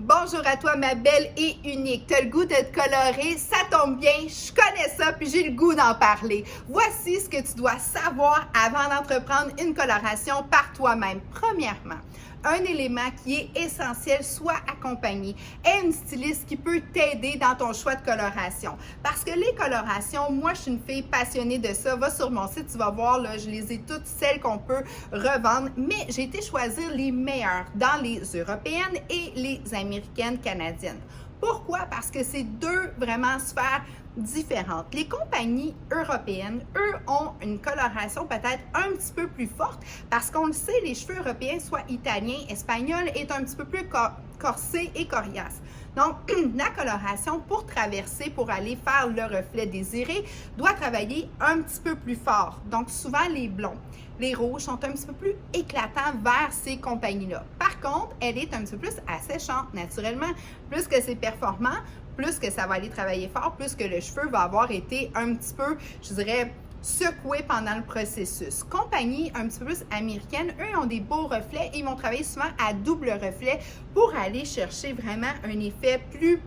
Bonjour à toi, ma belle et unique. T'as le goût de te colorer? Ça tombe bien, je connais ça puis j'ai le goût d'en parler. Voici ce que tu dois savoir avant d'entreprendre une coloration par toi-même. Premièrement, un élément qui est essentiel, soit accompagné, est une styliste qui peut t'aider dans ton choix de coloration. Parce que les colorations, moi, je suis une fille passionnée de ça. Va sur mon site, tu vas voir, là, je les ai toutes celles qu'on peut revendre, mais j'ai été choisir les meilleures dans les européennes et les américaines canadiennes. Pourquoi? Parce que c'est deux vraiment sphères différentes. Les compagnies européennes, eux, ont une coloration peut-être un petit peu plus forte parce qu'on le sait, les cheveux européens, soit italiens, espagnols, est un petit peu plus corsé et coriace. Donc, la coloration, pour traverser, pour aller faire le reflet désiré, doit travailler un petit peu plus fort. Donc, souvent, les blonds, les rouges sont un petit peu plus éclatants vers ces compagnies-là. Par contre, elle est un petit peu plus asséchante, naturellement. Plus que c'est performant, plus que ça va aller travailler fort, plus que le cheveu va avoir été un petit peu, je dirais, secoué pendant le processus. Compagnie un petit peu plus américaine, eux ont des beaux reflets et ils vont travailler souvent à double reflet pour aller chercher vraiment un effet plus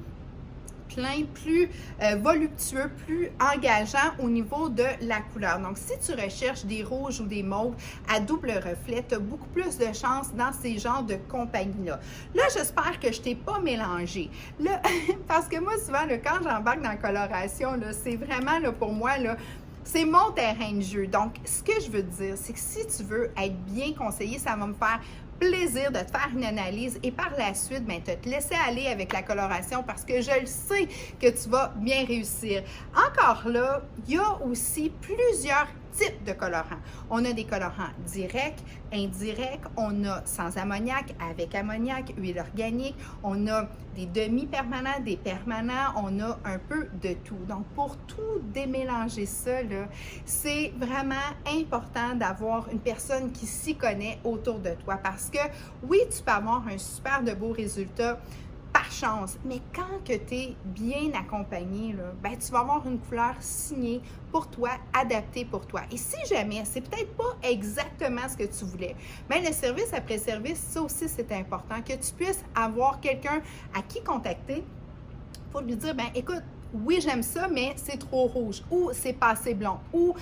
plein, plus voluptueux, plus engageant au niveau de la couleur. Donc, si tu recherches des rouges ou des mauves à double reflet, tu as beaucoup plus de chance dans ces genres de compagnies-là. Là, j'espère que je t'ai pas mélangé. Là, parce que moi, souvent, là, quand j'embarque dans la coloration, là, c'est vraiment, là, pour moi, là, c'est mon terrain de jeu. Donc, ce que je veux te dire, c'est que si tu veux être bien conseillé, ça va me faire plaisir de te faire une analyse et par la suite, bien, te laisser aller avec la coloration parce que je le sais que tu vas bien réussir. Encore là, il y a aussi plusieurs types de colorants. On a des colorants directs, indirects, on a sans ammoniac, avec ammoniac, huile organique, on a des demi-permanents, des permanents, on a un peu de tout. Donc, pour tout démélanger ça, là, c'est vraiment important d'avoir une personne qui s'y connaît autour de toi parce que oui, tu peux avoir un super de beau résultat par chance, mais quand que tu es bien accompagné, là, ben, tu vas avoir une couleur signée pour toi, adaptée pour toi. Et si jamais, c'est peut-être pas exactement ce que tu voulais, mais le service après service, ça aussi, c'est important, que tu puisses avoir quelqu'un à qui contacter pour lui dire, ben écoute, oui, j'aime ça, mais c'est trop rouge, ou c'est pas assez blond, ou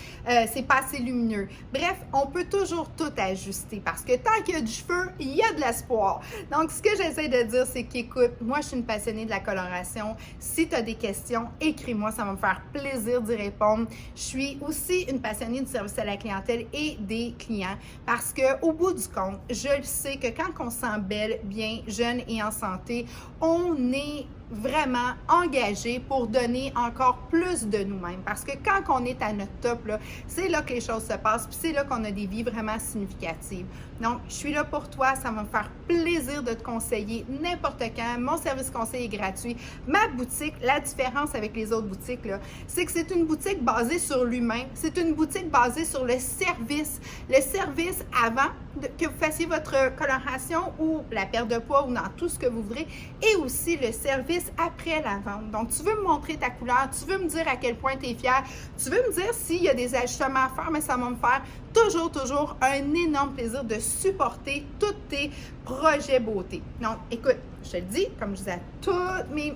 c'est pas assez lumineux. Bref, on peut toujours tout ajuster parce que tant qu'il y a du cheveu, il y a de l'espoir. Donc, ce que j'essaie de dire, c'est qu'écoute, moi, je suis une passionnée de la coloration. Si tu as des questions, écris-moi, ça va me faire plaisir d'y répondre. Je suis aussi une passionnée du service à la clientèle et des clients parce qu'au bout du compte, je le sais que quand on se sent belle, bien, jeune et en santé, on est vraiment engagé pour donner encore plus de nous-mêmes. Parce que quand on est à notre top, là, c'est là que les choses se passent, puis c'est là qu'on a des vies vraiment significatives. Donc, je suis là pour toi, ça va me faire plaisir de te conseiller n'importe quand. Mon service conseil est gratuit. Ma boutique, la différence avec les autres boutiques, là, c'est que c'est une boutique basée sur l'humain. C'est une boutique basée sur le service. Le service avant que vous fassiez votre coloration ou la perte de poids ou dans tout ce que vous voudrez, et aussi le service après la vente. Donc, tu veux me montrer ta couleur, tu veux me dire à quel point tu es fière, tu veux me dire s'il y a des ajustements à faire, mais ça va me faire toujours un énorme plaisir de supporter tous tes projets beauté. Donc, écoute, je te le dis, comme je dis à toutes mes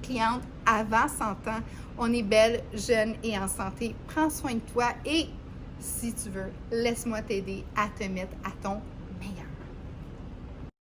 clientes, avant 100 ans, on est belle, jeune et en santé. Prends soin de toi et si tu veux, laisse-moi t'aider à te mettre à ton